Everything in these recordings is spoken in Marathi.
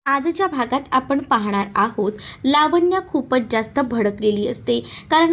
आजच्या भागात आपण पाहणार आहोत लावण्य खूपच जास्त भडकलेली असते. कारण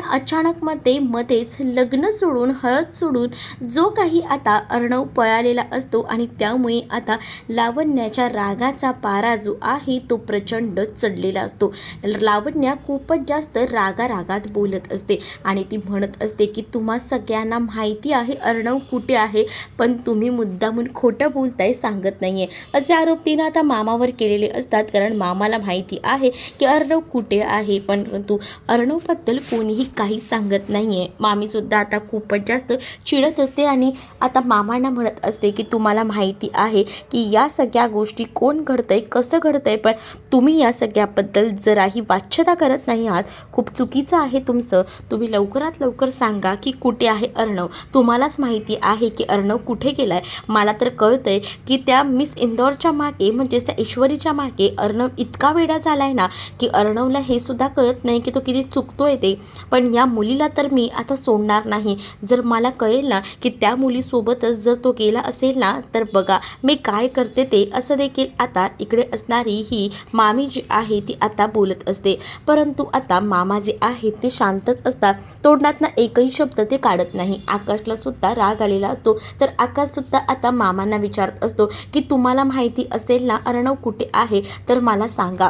मध्येच लग्न सोडून हळद सोडून जो काही आता अर्णव पळालेला असतो आणि त्यामुळे आता लावण्याच्या रागाचा पारा जो आहे तो प्रचंड चढलेला असतो. लावण्य खूपच जास्त रागारागात बोलत असते आणि ती म्हणत असते की तुम्हा सगळ्यांना माहिती आहे अर्णव कुठे आहे, पण तुम्ही मुद्दामून खोटं बोलताय, सांगत नाहीये. असे आरोप तिनं आता मामावर केलेले असतात. कारण मामाला माहिती आहे की अर्णव कुठे आहे, परंतु अर्णवबद्दल कोणीही काही सांगत नाहीये. मामीसुद्धा आता खूपच जास्त चिडत असते आणि आता मामांना म्हणत असते की तुम्हाला माहिती आहे की या सगळ्या गोष्टी कोण घडतंय, कसं घडतंय, पण तुम्ही या सगळ्याबद्दल जराही वाच्यता करत नाही आहात. खूप चुकीचं आहे तुमचं. तुम्ही लवकरात लवकर सांगा की कुठे आहे अर्णव. तुम्हालाच माहिती आहे की अर्णव कुठे गेलाय. मला तर कळतंय की त्या मिस इंदौरच्या मागे म्हणजेच त्या ईश्वरीच्या मागे अर्णव इतका वेडा झालाय ना की अर्णवला हे सुद्धा कळत नाही की तो किती चुकतोय ते. पण या मुलीला तर मी आता सोडणार नाही. जर मला कळेल ना की त्या मुलीसोबतच जर तो गेला असेल ना तर बघा मी काय करते ते. असं देखील आता इकडे असणारी ही मामी जी आहे ती आता बोलत असते. परंतु आता मामा जे आहेत ते शांतच असतात. तोंडातनं एकही शब्द ते काढत नाही. आकाशला सुद्धा राग आलेला असतो. तर आकाश सुद्धा आता मामांना विचारत असतो की तुम्हाला माहिती असेल ना अर्णव कुठे आहे तर मला सांगा.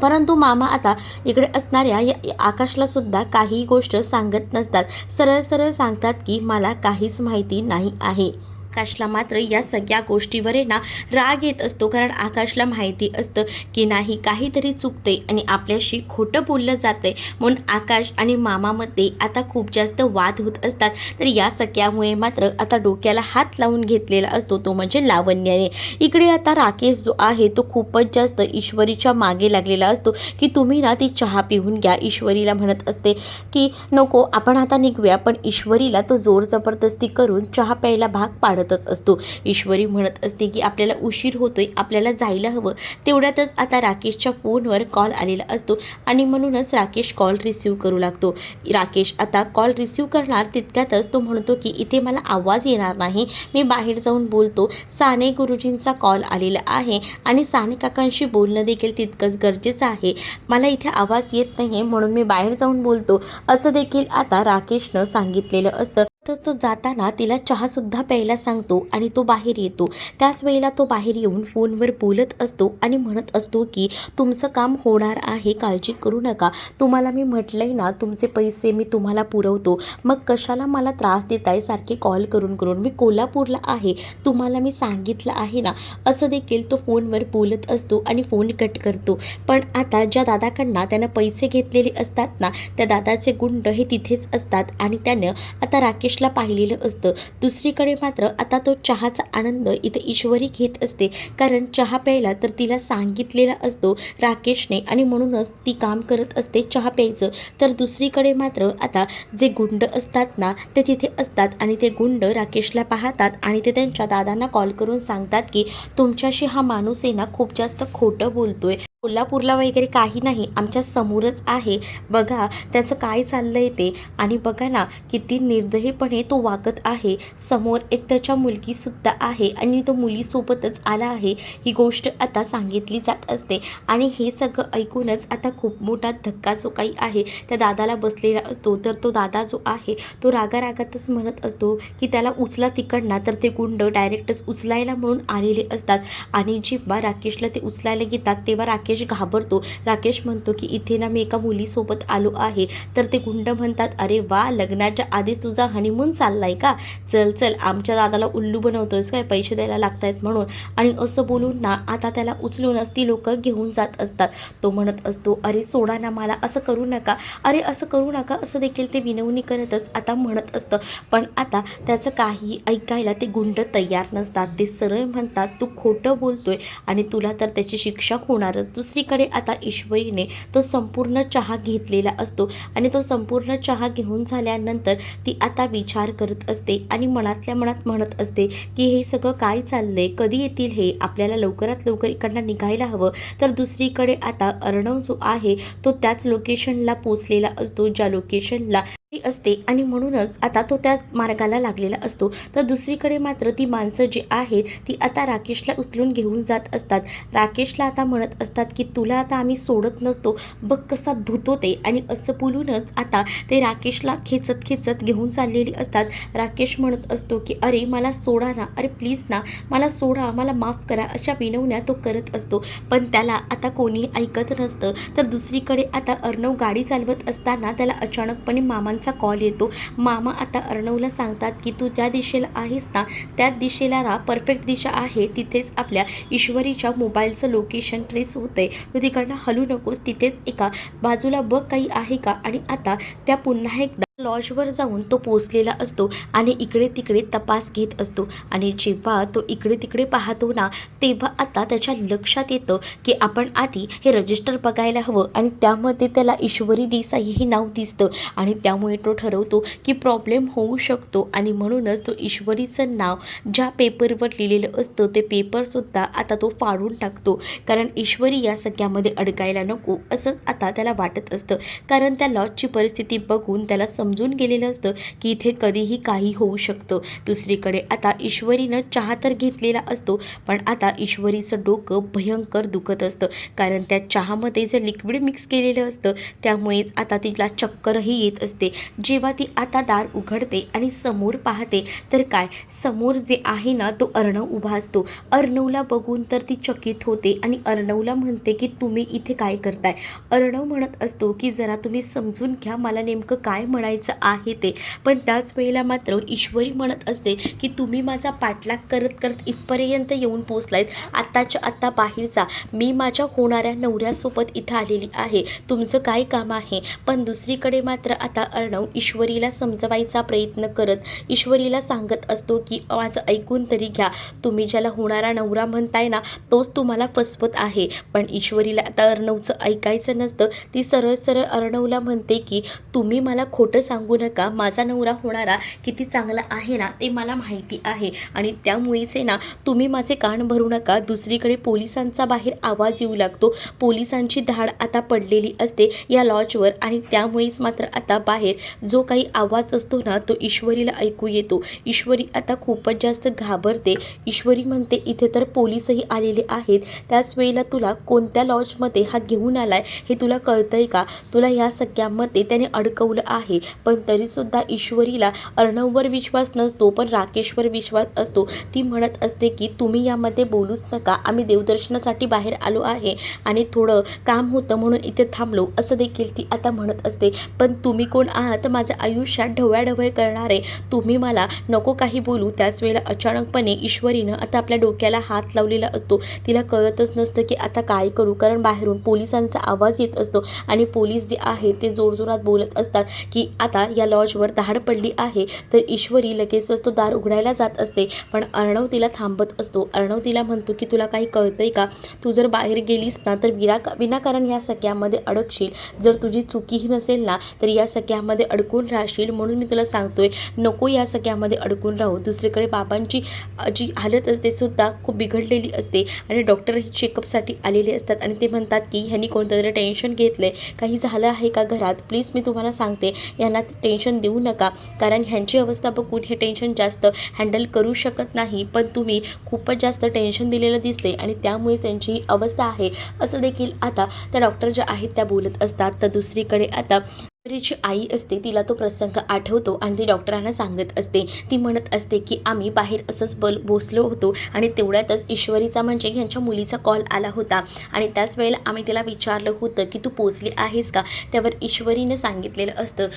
परंतु मामा आता इकडे असणाऱ्या या आकाशला सुद्धा काही गोष्ट सांगत नसतात. सरळ सरळ सांगतात की मला काहीच माहिती नाही आहे. आकाशला मात्र या सगळ्या गोष्टीवर ना राग येत असतो. कारण आकाशला माहिती असतं की नाही काहीतरी चुकते आणि आपल्याशी खोटं बोललं जातंय. म्हणून आकाश आणि मामामध्ये आता खूप जास्त वाद होत असतात. तर या सगळ्यामुळे मात्र आता डोक्याला हात लावून घेतलेला असतो तो म्हणजे लावण्याने. इकडे आता राकेश जो आहे तो खूपच जास्त ईश्वरीच्या मागे लागलेला असतो की तुम्ही ना ती चहा पिऊन घ्या. ईश्वरीला म्हणत असते की नको आपण आता निघूया, पण ईश्वरीला तो जोर जबरदस्ती करून चहा प्यायला भाग पाडत असतो. ईश्वरी म्हणत असते की आपल्याला उशीर होतोय, आपल्याला जायला हवं. तेवढ्यातच आता राकेशच्या फोनवर कॉल आलेला असतो आणि म्हणूनच राकेश कॉल रिसीव करू लागतो. राकेश आता कॉल रिसीव करणार तितक्यातच तो म्हणतो की इथे मला आवाज येणार नाही, मी बाहेर जाऊन बोलतो. साने गुरुजींचा कॉल आलेला आहे आणि साने काकांशी बोलणं देखील तितकंच गरजेचं आहे. मला इथे आवाज येत नाही म्हणून मी बाहेर जाऊन बोलतो, असं देखील आता राकेशनं सांगितलेलं असतं. तो जाताना तिला चहासुद्धा प्यायला सांगतो आणि तो बाहेर येतो. त्याच वेळेला तो बाहेर येऊन फोनवर बोलत असतो आणि म्हणत असतो की तुमचं काम होणार आहे, काळजी करू नका. तुम्हाला मी म्हटलंय ना तुमचे पैसे मी तुम्हाला पुरवतो, मग कशाला मला त्रास देताय सारखे कॉल करून करून. मी कोल्हापूरला आहे, तुम्हाला मी सांगितलं आहे ना. असं देखील तो फोनवर बोलत असतो आणि फोन कट करतो. पण आता ज्या दादाकडनं त्यानं पैसे घेतलेले असतात ना त्या दादाचे गुंड हे तिथेच असतात आणि त्यानं आता राकेशला पाहिलेलं असतं. दुसरीकडे मात्र आता तो चहाचा आनंद इथे ईश्वरी घेत असते. कारण चहा प्यायला तर तिला सांगितलेला असतो राकेशने आणि म्हणूनच ती काम करत असते चहा प्यायचं. तर दुसरीकडे मात्र आता जे गुंड असतात ना ते तिथे असतात आणि ते गुंड राकेशला पाहतात आणि ते त्यांच्या दादांना कॉल करून सांगतात की तुमच्याशी हा माणूस आहे ना खूप जास्त खोटं बोलतोय. कोल्हापूरला वगैरे काही नाही, आमच्या समोरच आहे. बघा त्याचं काय चाललंय ते. आणि बघा ना किती निर्दयीपणे तो वागत आहे. समोर एक त्याच्या मुलगीसुद्धा आहे आणि तो मुलीसोबतच आला आहे. ही गोष्ट आता सांगितली जात असते आणि हे सगळं ऐकूनच आता खूप मोठा धक्का जो काही आहे त्या दादाला बसलेला असतो. तर तो दादा जो आहे तो रागारागातच म्हणत असतो की त्याला उचला तिकडना. तर ते गुंड डायरेक्टच उचलायला म्हणून आलेले असतात आणि जेव्हा राकेशला ते उचलायला घेतात तेव्हा राकेश घाबरतो. राकेश म्हणतो की इथे ना मी एका मुलीसोबत आलो आहे. तर ते गुंड म्हणतात अरे वा, लग्नाच्या आधीच तुझा हनीमून चाललाय का, चल चल आमच्या दादाला उल्लू बनवतोयस काय, पैसे द्यायला लागतायत म्हणून. आणि असं बोलून ना आता त्याला उचलूनच ती लोक घेऊन जात असतात. तो म्हणत असतो अरे सोडा ना मला, असं करू नका, अरे असं करू नका, असं देखील ते विनवणी करतच आता म्हणत असतं. पण आता त्याचं काही ऐकायला ते गुंड तयार नसतात. ते सरळ म्हणतात तू खोटं बोलतोय आणि तुला तर त्याची शिक्षा होणारच. दुसरीकडे आता ईश्वरीने तो संपूर्ण चहा घेतलेला असतो आणि तो संपूर्ण चहा घेऊन झाल्यानंतर ती आता विचार करत असते आणि मनातल्या मनात म्हणत असते की हे सगळं काय चाललंय, कधी येतील हे, आपल्याला लवकरात लवकर इकडनं निघायला हवं. तर दुसरीकडे आता अर्णव जो आहे तो त्याच लोकेशनला पोचलेला असतो ज्या लोकेशनला असते आणि म्हणूनच आता तो त्या मार्गाला लागलेला असतो. तर दुसरीकडे मात्र ती माणसं जी आहेत ती आता राकेशला उचलून घेऊन जात असतात. राकेशला आता म्हणत असतात की तुला आता आम्ही सोडत नसतो, बघ कसा धुतो ते. आणि असं बोलूनच आता ते राकेशला खेचत खेचत घेऊन चाललेली असतात. राकेश म्हणत असतो की अरे मला सोडा ना, अरे प्लीज ना, मला सोडा, मला माफ करा, अशा विनवण्या तो करत असतो. पण त्याला आता कोणी ऐकत नसतं. तर दुसरीकडे आता अर्णव गाडी चालवत असताना त्याला अचानकपणे मामांचा कॉल येतो. मामा आता अर्णवला सांगतात की तू ज्या दिशेला आहेस ना त्याच दिशेला राहा, परफेक्ट दिशा आहे, तिथेच आपल्या ईश्वरीच्या मोबाईलचं लोकेशन ट्रेस होतंय, तू तिकडनं हलू नकोस, तिथेच एका बाजूला बघ काही आहे का. आणि आता त्या पुन्हा एकदा लॉजवर जाऊन तो पोचलेला असतो आणि इकडे तिकडे तपास घेत असतो. आणि जेव्हा तो इकडे तिकडे पाहतो ना तेव्हा आता त्याच्या लक्षात येतं की आपण आधी हे रजिस्टर बघायला हवं. आणि त्यामध्ये त्याला ईश्वरी देसाई हे नाव दिसतं आणि त्यामुळे तो ठरवतो की प्रॉब्लेम होऊ शकतो. आणि म्हणूनच तो ईश्वरीचं नाव ज्या पेपरवर लिहिलेलं असतं ते पेपरसुद्धा आता तो फाडून टाकतो. कारण ईश्वरी या सगळ्यामध्ये अडकायला नको असंच आता त्याला वाटत असतं. कारण त्या लॉजची परिस्थिती बघून त्याला समजून गेलेलं असतं की इथे कधीही काही होऊ शकतं. दुसरीकडे आता ईश्वरीनं चहा तर घेतलेला असतो पण आता ईश्वरीचं डोकं भयंकर दुखत असतं. कारण त्या चहामध्ये जे लिक्विड मिक्स केलेलं असतं त्यामुळेच आता तिला चक्करही येत असते. जेव्हा ती आता दार उघडते आणि समोर पाहते तर काय, समोर जे आहे ना तो अर्णव उभा असतो. अर्णवला बघून तर ती चकित होते आणि अर्णवला म्हणते की तुम्ही इथे काय करताय. अर्णव म्हणत असतो की जरा तुम्ही समजून घ्या मला नेमकं काय म्हणायचं आहे ते. पण त्याच वेळेला मात्र ईश्वरी म्हणत असते की तुम्ही माझा पाठलाग करत करत इथपर्यंत येऊन पोचलायत, आत्ताच्या आत्ता बाहेर जा, मी माझ्या होणाऱ्या नवऱ्यासोबत इथं आलेली आहे, तुमचं काय काम आहे. पण दुसरीकडे मात्र आता अर्णव ईश्वरीला समजवायचा प्रयत्न करत ईश्वरीला सांगत असतो की माझं ऐकून तरी घ्या, तुम्ही ज्याला होणारा नवरा म्हणताय ना तोच तुम्हाला फसवत आहे. पण ईश्वरीला आता अर्णवचं ऐकायचं नसतं. ती सरळ सरळ अर्णवला म्हणते की तुम्ही मला खोटं सांगू नका, माझा नवरा होणारा किती चांगला आहे ना ते मला माहिती आहे आणि त्यामुळेच आहे ना तुम्ही माझे कान भरू नका. दुसरीकडे पोलिसांचा बाहेर आवाज येऊ लागतो. पोलिसांची धाड आता पडलेली असते या लॉजवर आणि त्यामुळेच मात्र आता बाहेर जो काही आवाज असतो ना तो ईश्वरीला ऐकू येतो. ईश्वरी आता खूपच जास्त घाबरते. ईश्वरी म्हणते इथे तर पोलीसही आलेले आहेत, त्याच वेळेला तुला कोणत्या लॉजमध्ये हा घेऊन आलाय हे तुला कळतंय का, तुला या सगळ्यामध्ये त्याने अडकवलं आहे. पण तरीसुद्धा ईश्वरीला अर्णववर विश्वास नसतो पण राकेशवर विश्वास असतो. ती म्हणत असते की तुम्ही यामध्ये बोलूच नका, आम्ही देवदर्शनासाठी बाहेर आलो आहे आणि थोडं काम होतं म्हणून इथे थांबलो असं देखील ती आता म्हणत असते. पण तुम्ही कोण आहात माझ्या आयुष्यात ढवळाढवळ करणारे, तुम्ही मला नको काही बोलू. त्याच वेळेला अचानकपणे ईश्वरीनं आता आपल्या डोक्याला हात लावलेला असतो. तिला कळतच नसतं की आता काय करू. कारण बाहेरून पोलिसांचा आवाज येत असतो आणि पोलीस जे आहे ते जोरजोरात बोलत असतात की आता या लॉजवर धाड पडली आहे. तर ईश्वरी लगेचच तो दार उघडायला जात असते पण अर्णव तिला थांबत असतो. अर्णव तिला म्हणतो की तुला काही कळतंय का, तू जर बाहेर गेलीस ना तर विनाकारण या सगळ्यामध्ये अडकशील, जर तुझी चुकीही नसेल ना तर या सगळ्यामध्ये अडकून राहशील, म्हणून मी तुला सांगतोय नको या सगळ्यामध्ये अडकून राहू. दुसरीकडे बाबांची जी हालत असते सुद्धा खूप बिघडलेली असते आणि डॉक्टर ही चेकअपसाठी आलेले असतात आणि ते म्हणतात की ह्यांनी कोणतं तरी टेन्शन घेतलं आहे, काही झालं आहे का घरात, प्लीज मी तुम्हाला सांगते यांना टेन्शन देऊ नका कारण ह्यांची अवस्था बघून हे टेन्शन जास्त हँडल करू शकत नाही. पण तुम्ही खूपच जास्त टेन्शन दिलेलं दिसते आणि त्यामुळे त्यांची ही अवस्था आहे असं देखील आता त्या डॉक्टर ज्या आहेत त्या बोलत असतात. तर दुसरीकडे आता ईश्वरीची आई असते, तिला तो प्रसंग आठवतो आणि ती डॉक्टरांना सांगत असते. ती म्हणत असते की आम्ही बाहेर असंच बसलो होतो आणि तेवढ्यातच ईश्वरीचा म्हणजे ह्यांच्या मुलीचा कॉल आला होता आणि त्याच वेळेला आम्ही तिला विचारलं होतं की तू पोचली आहेस का. त्यावर ईश्वरीने सांगितलेलं असतं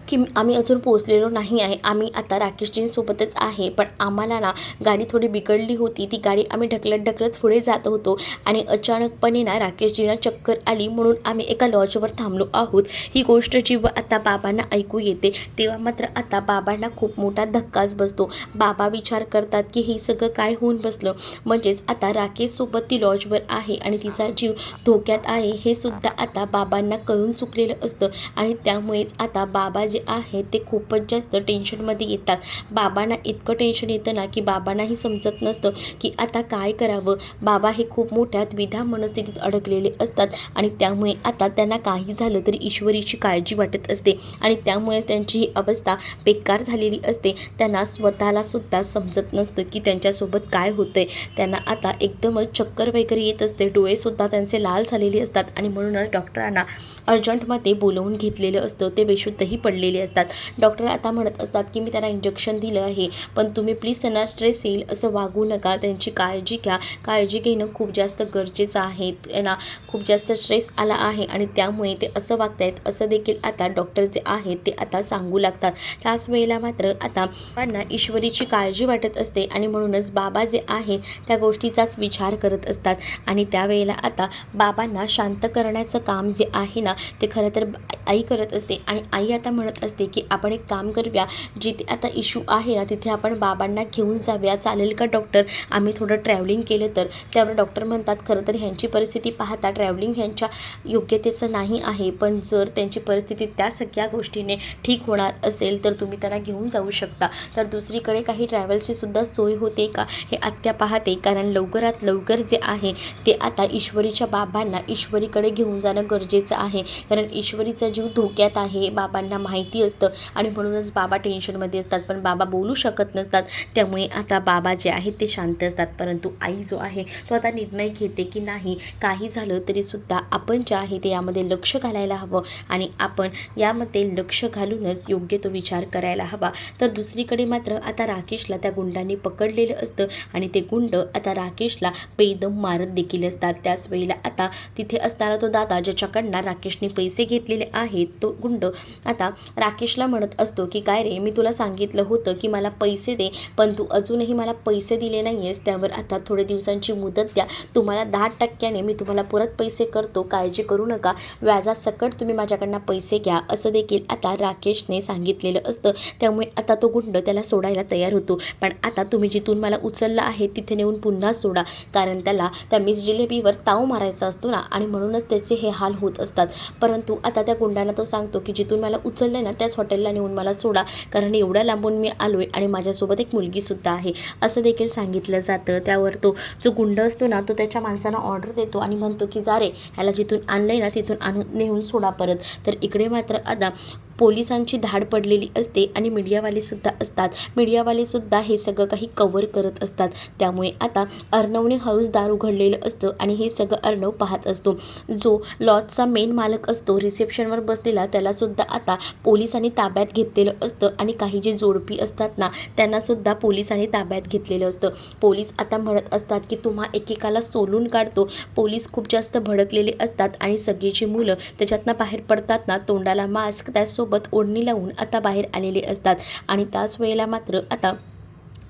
की आम्ही अजून पोचलेलो नाही आहे, आम्ही आता राकेशजींसोबतच आहे, पण आम्हाला ना गाडी थोडी बिघडली होती, ती गाडी आम्ही ढकलत पुढे जात होतो आणि अचानकपणे ना राकेशजींना चक्कर आली म्हणून आम्ही एका लॉजवर थांबलो आहोत. ही गोष्ट जेव्हा आता बाबांना ऐकू येते तेव्हा मात्र आता बाबांना खूप मोठा धक्काच बसतो. बाबा विचार करतात की हे सगळं काय होऊन बसलं, म्हणजेच आता राकेशसोबत ती लॉजवर आहे आणि तिचा जीव धोक्यात आहे हे सुद्धा आता बाबांना कळून चुकलेलं असतं आणि त्यामुळेच आता बाबा जे आहे ते खूपच जास्त टेन्शनमध्ये येतात. बाबांना इतकं टेन्शन येतं ना की बाबांनाही समजत नसतं की आता काय करावं. बाबा हे खूप मोठ्या द्विधा मनस्थितीत अडकलेले असतात आणि त्यामुळे आता त्यांना काही झालं तरी ईश्वरीची काळजी वाटत वाटत असते आणि त्यामुळेच त्यांची ही अवस्था बेकार झालेली असते. त्यांना स्वतःला सुद्धा समजत नसतं की त्यांच्यासोबत काय होतंय. त्यांना आता एकदमच चक्कर वगैरे येत असते, डोळेसुद्धा त्यांचे लाल झालेले असतात आणि म्हणूनच डॉक्टरांना अर्जंटमध्ये बोलवून घेतलेलं असतं. ते बेशुद्धही पडलेले असतात. डॉक्टर आता म्हणत असतात की मी त्यांना इंजेक्शन दिलं आहे, पण तुम्ही प्लीज त्यांना स्ट्रेस येईल असं वागू नका, त्यांची काळजी घ्या. काळजी घेणं खूप जास्त गरजेचं आहे. त्यांना खूप जास्त स्ट्रेस आला आहे आणि त्यामुळे ते असं वागतायत असं देखील आता डॉक्टर जे आहेत ते आता सांगू लागतात. त्याच वेळेला मात्र आता बाबांना ईश्वरीची काळजी वाटत असते आणि म्हणूनच बाबा जे आहेत त्या गोष्टीचाच विचार करत असतात आणि त्यावेळेला आता बाबांना शांत करण्याचं काम जे आहे ना ते खरं तर आई करत असते आणि आई आता म्हणत असते की आपण एक काम करूया, जिथे आता इश्यू आहे ना तिथे आपण बाबांना घेऊन जाऊया, चालेल का डॉक्टर? आम्ही थोडं ट्रॅव्हलिंग केलं तर. त्यावर डॉक्टर म्हणतात खरं तर ह्यांची परिस्थिती पाहता ट्रॅव्हलिंग ह्यांच्या योग्यतेचं नाही आहे, पण जर त्यांची परिस्थिती त्या सगळ्या गोष्टीने ठीक होणार असेल तर तुम्ही त्यांना घेऊन जाऊ शकता. तर दुसरीकडे काही ट्रॅव्हल्सची सुद्धा सोय होते का हे आत्या पाहते, कारण लवकरात लवकर जे आहे ते आता ईश्वरीच्या बाबांना ईश्वरीकडे घेऊन जाणं गरजेचं आहे, कारण ईश्वरीचा जीव धोक्यात आहे. बाबांना माहिती असतं आणि म्हणूनच बाबा टेन्शनमध्ये असतात, पण बाबा बोलू शकत नसतात. त्यामुळे आता बाबा जे आहेत ते शांत असतात, परंतु आई जो आहे तो आता निर्णय घेते की नाही, काही झालं तरीसुद्धा आपण जे आहे ते यामध्ये लक्ष घालायला हवं आणि आपण यामध्ये लक्ष घालूनच योग्य तो विचार करायला हवा. तर दुसरीकडे मात्र आता राकेशला त्या गुंडांनी पकडलेलं असतं आणि ते गुंड आता राकेशला बेदम मारत देखील असतात. त्याच वेळेला आता तिथे असताना तो दादा ज्याच्याकडनं राकेशने पैसे घेतलेले आहेत तो गुंड आता राकेशला म्हणत असतो की काय रे, मी तुला सांगितलं होतं की मला पैसे दे, पण तू अजूनही मला पैसे दिले नाही आहेस. त्यावर आता थोडे दिवसांची मुदत द्या, तुम्हाला 10% मी तुम्हाला परत पैसे करतो, काळजी करू नका, व्याजासकट तुम्ही माझ्याकडनं पैसे घ्या, असं देखील आता राकेशने सांगितलेलं असतं. त्यामुळे आता तो गुंड त्याला सोडायला तयार होतो, पण आता तुम्ही जिथून मला उचललं आहे तिथे नेऊन पुन्हा सोडा, कारण त्याला त्या मिस जिलेबीवर ताव मारायचा असतो ना आणि म्हणूनच त्याचे हे हाल होत असतात. परंतु आता त्या गुंडांना तो सांगतो की जिथून मला उचललं ना त्याच हॉटेलला नेऊन मला सोडा, कारण एवढ्या लांबून मी आलो आहे आणि माझ्यासोबत एक मुलगीसुद्धा आहे, असं देखील सांगितलं जातं. त्यावर तो जो गुंड असतो ना तो त्याच्या माणसांना ऑर्डर देतो आणि म्हणतो की जा रे, ह्याला जिथून आणलं आहे ना तिथून आणून नेऊन सोडा परत. तर इकडे मात्र आता पोलिसांची धाड पडलेली असते आणि मीडियावालेसुद्धा असतात. मीडियावालेसुद्धा हे सगळं काही कव्हर करत असतात. त्यामुळे आता अर्णवने हौसदार उघडलेलं असतं आणि हे सगळं अर्णव पाहत असतो. जो लॉजचा मेन मालक असतो रिसेप्शनवर बसलेला त्यालासुद्धा आता पोलिसांनी ताब्यात घेतलेलं असतं आणि काही जे जोडपी असतात ना त्यांनासुद्धा पोलिसांनी ताब्यात घेतलेलं असतं. पोलीस आता म्हणत असतात की तुम्हा एकेकाला सोलून काढतो. पोलीस खूप जास्त भडकलेले असतात आणि सगळीची मुलं त्याच्यातनं बाहेर पडतात ना तोंडाला मास्क त्यासोबत ओढणी लावून आता बाहेर आलेले असतात आणि त्याच वेळेला मात्र आता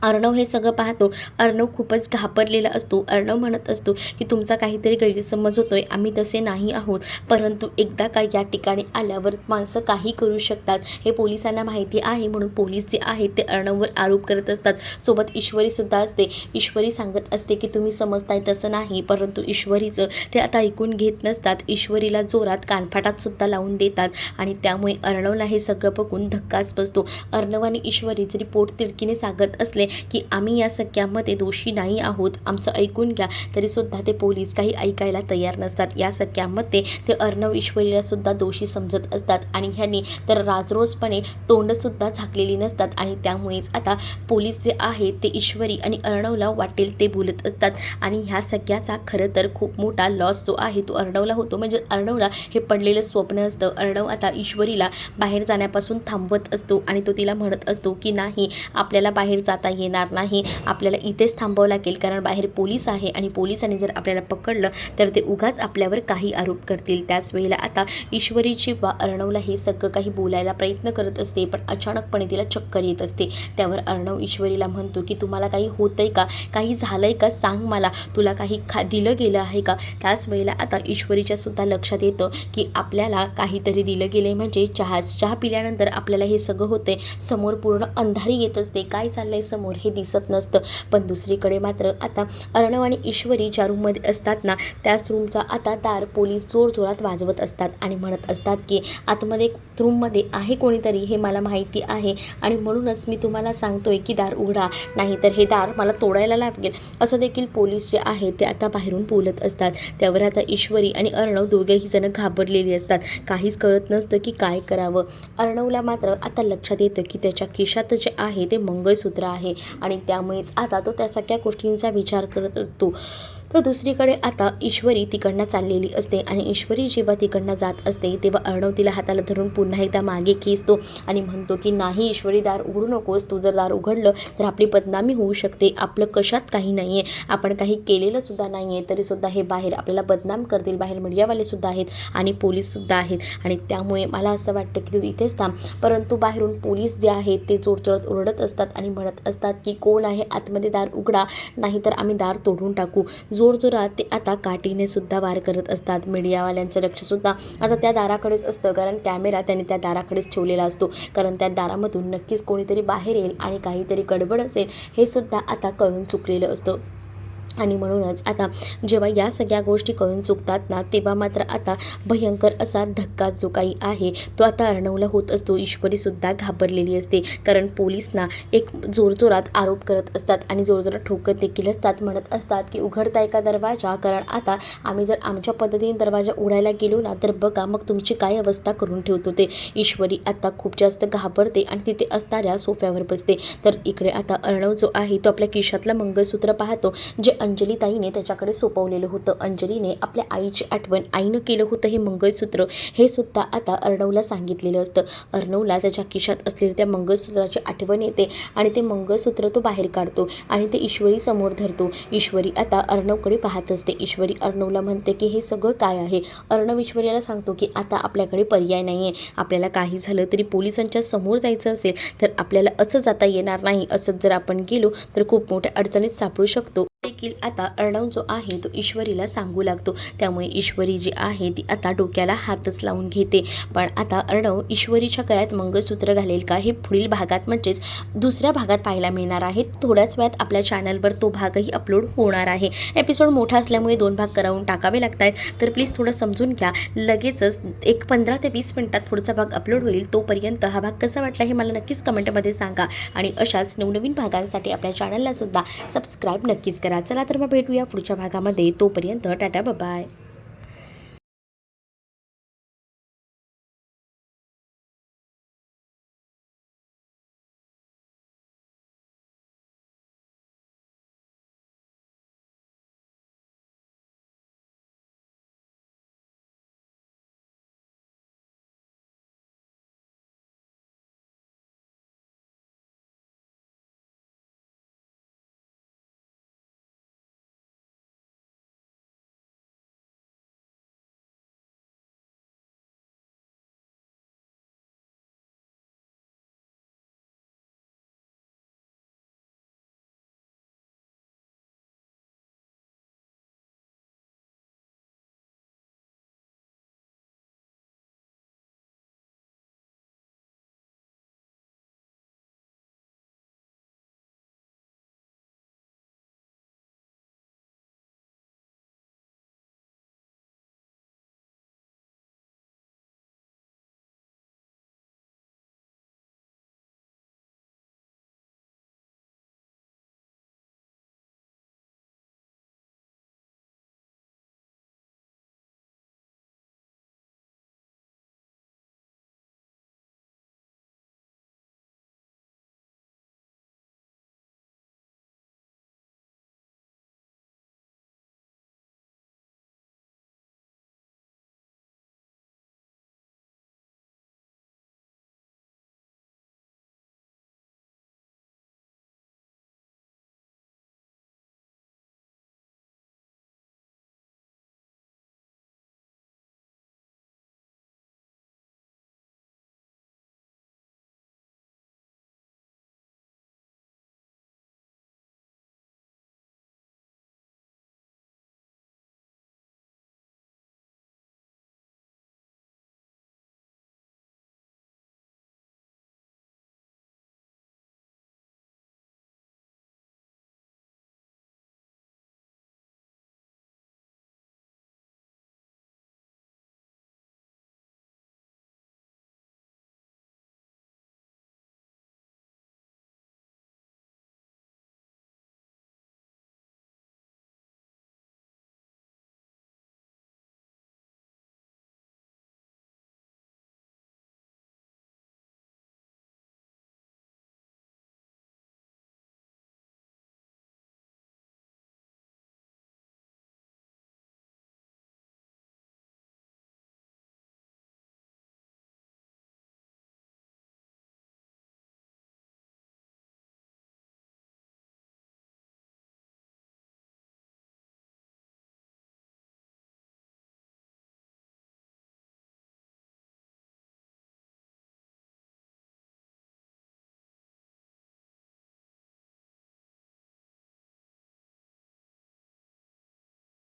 अर्णव हे सगळं पाहतो. अर्णव खूपच घाबरलेला असतो. अर्णव म्हणत असतो की तुमचा काहीतरी गैरसमज होतोय, आम्ही तसे नाही आहोत, परंतु एकदा का या ठिकाणी आल्यावर माणसं काही करू शकतात हे पोलिसांना माहिती आहे, म्हणून पोलीस जे आहेत ते अर्णववर आरोप करत असतात. सोबत ईश्वरीसुद्धा असते. ईश्वरी सांगत असते की तुम्ही समजताय तसं नाही, परंतु ईश्वरीचं ते आता ऐकून घेत नसतात. ईश्वरीला जोरात कानफाटात सुद्धा लावून देतात आणि त्यामुळे अर्णवला हे सगळं बघून धक्काच बसतो. अर्णव आणि ईश्वरी जरी पोट तिडकीने सांगत असले की आम्ही या सगळ्यामध्ये दोषी नाही आहोत, आमचं ऐकून घ्या, तरीसुद्धा ते पोलीस काही ऐकायला तयार नसतात. या सगळ्यामध्ये ते अर्णव ईश्वरीला सुद्धा दोषी समजत असतात आणि ह्यांनी तर राजरोसपणे तोंडसुद्धा झाकलेली नसतात आणि त्यामुळेच आता पोलीस जे आहेत ते ईश्वरी आणि अर्णवला वाटेल ते बोलत असतात आणि ह्या सगळ्याचा खरं तर खूप मोठा लॉस जो आहे तो अर्णवला होतो. म्हणजे अर्णवला हे पडलेलं स्वप्न असतं. अर्णव आता ईश्वरीला बाहेर जाण्यापासून थांबवत असतो आणि तो तिला म्हणत असतो की नाही, आपल्याला बाहेर जाता येणार नाही, आपल्याला इथेच थांबावं लागेल, कारण बाहेर पोलीस आहे आणि पोलिसांनी जर आपल्याला पकडलं तर ते उगाच आपल्यावर काही आरोप करतील. त्याच वेळेला आता ईश्वरीची वा अर्णवला हे सगळं काही बोलायला प्रयत्न करत असते, पण अचानकपणे तिला चक्कर येत असते. त्यावर अर्णव ईश्वरीला म्हणतो की तुम्हाला काही होतंय का, काही झालंय का, सांग मला, तुला काही दिलं गेलं आहे का? त्याच वेळेला आता ईश्वरीच्या सुद्धा लक्षात येतं की आपल्याला काहीतरी दिलं गेले, म्हणजे चहा पिल्यानंतर आपल्याला हे सगळं होते. समोर पूर्ण अंधारी येत असते. काय चाललंय समोर समोर हे दिसत नसतं. पण दुसरीकडे मात्र आता अर्णव आणि ईश्वरी ज्या रूममध्ये असतात ना, त्याच रूमचा आता दार पोलीस जोरजोरात वाजवत असतात आणि म्हणत असतात की आतमध्ये रूममध्ये आहे कोणीतरी, हे मला माहिती आहे आणि म्हणूनच मी तुम्हाला सांगतोय की दार उघडा, नाहीतर हे दार मला तोडायला लागेल, असं देखील पोलीस जे आहेत ते आता बाहेरून बोलत असतात. त्यावर आता ईश्वरी आणि अर्णव दोघेही जण घाबरलेली असतात. काहीच कळत नसतं की काय करावं. अर्णवला मात्र आता लक्षात येतं की त्याच्या खिशात जे आहे ते मंगळसूत्र आहे आणि त्यामुळेच आता तो त्या सगळ्या गोष्टींचा विचार करत असतो. तर दुसरीकडे आता ईश्वरी तिकडनं चाललेली असते आणि ईश्वरी जेव्हा तिकडनं जात असते तेव्हा अर्णव तिला हाताला धरून पुन्हा एकदा मागे खेचतो आणि म्हणतो की नाही ईश्वरी, दार उघडू नकोस, तू जर दार उघडलं तर आपली बदनामी होऊ शकते, आपलं कशात काही नाही आहे, आपण काही केलेलं सुद्धा नाही आहे, तरीसुद्धा हे बाहेर आपल्याला बदनाम करतील, बाहेर मीडियावाले सुद्धा आहेत आणि पोलीससुद्धा आहेत आणि त्यामुळे मला असं वाटतं की तू इथेच थांब. परंतु बाहेरून पोलीस जे आहेत ते जोरजोरात ओरडत असतात आणि म्हणत असतात की कोण आहे आतमध्ये, दार उघडा, नाहीतर आम्ही दार तोडून टाकू. जोरजोरात ते आता काठीने सुद्धा वार करत असतात. मीडियावाल्यांचं लक्षसुद्धा आता त्या दाराकडेच असतं, कारण कॅमेरा त्यांनी त्या दाराकडेच ठेवलेला असतो, कारण त्या दारामधून नक्कीच कोणीतरी बाहेर येईल आणि काहीतरी गडबड असेल हे सुद्धा आता कळून चुकलेलं असतं. आणि म्हणूनच आता जेव्हा या सगळ्या गोष्टी कळून चुकतात ना, तेव्हा मात्र आता भयंकर असा धक्का जो काही आहे तो आता अर्णवला होत असतो. ईश्वरीसुद्धा घाबरलेली असते, कारण पोलीस ना एक जोरजोरात आरोप करत असतात आणि जोरजोरात ठोकत देखील असतात. म्हणत असतात की उघडताय का दरवाजा, कारण आता आम्ही जर आमच्या पद्धतीने दरवाजा उघडायला गेलो ना तर बघा मग तुमची काय अवस्था करून ठेवतो ते. ईश्वरी आता खूप जास्त घाबरते आणि तिथे असणाऱ्या सोफ्यावर बसते. तर इकडे आता अर्णव जो आहे तो आपल्या खिशातलं मंगळसूत्र पाहतो, जे अंजलीताईने त्याच्याकडे सोपवलेलं होतं. अंजलीने आपल्या आईची आठवण, आईनं केलं होतं हे मंगळसूत्र, हे सुद्धा आता अर्णवला सांगितलेलं असतं. अर्णवला त्याच्या खिशात असलेल्या त्या मंगळसूत्राची आठवण येते आणि ते मंगळसूत्र तो बाहेर काढतो आणि ते ईश्वरी समोर धरतो. ईश्वरी आता अर्णवकडे पाहत असते. ईश्वरी अर्णवला म्हणते की हे सगळं काय आहे. अर्णव ईश्वरीला सांगतो की आता आपल्याकडे पर्याय नाही आहे, आपल्याला काही झालं तरी पोलिसांच्या समोर जायचं असेल तर आपल्याला असं जाता येणार नाही, असंच जर आपण गेलो तर खूप मोठ्या अडचणीत सापडू शकतो देखील आता अर्णव जो आहे तो ईश्वरीला सांगू लागतो. त्यामुळे ईश्वरी जी आहे ती आता डोक्याला हातच लावून घेते. पण आता अर्णव ईश्वरीच्या गळ्यात मंगळसूत्र घालेल का हे पुढील भागात म्हणजेच दुसऱ्या भागात पाहायला मिळणार आहे. थोड्याच वेळात आपल्या चॅनलवर तो भागही अपलोड होणार आहे. एपिसोड मोठा असल्यामुळे 2 भाग करावून टाकावे लागत आहेत, तर प्लीज थोडं समजून घ्या. लगेचच एक 15 ते 20 मिनिटात पुढचा भाग अपलोड होईल. तोपर्यंत हा भाग कसा वाटला हे मला नक्कीच कमेंटमध्ये सांगा आणि अशाच नवनवीन भागांसाठी आपल्या चॅनलला सुद्धा सबस्क्राईब नक्कीच करा. चला तर मग भेटूया पुढच्या भागामध्ये. तोपर्यंत टाटा बाय.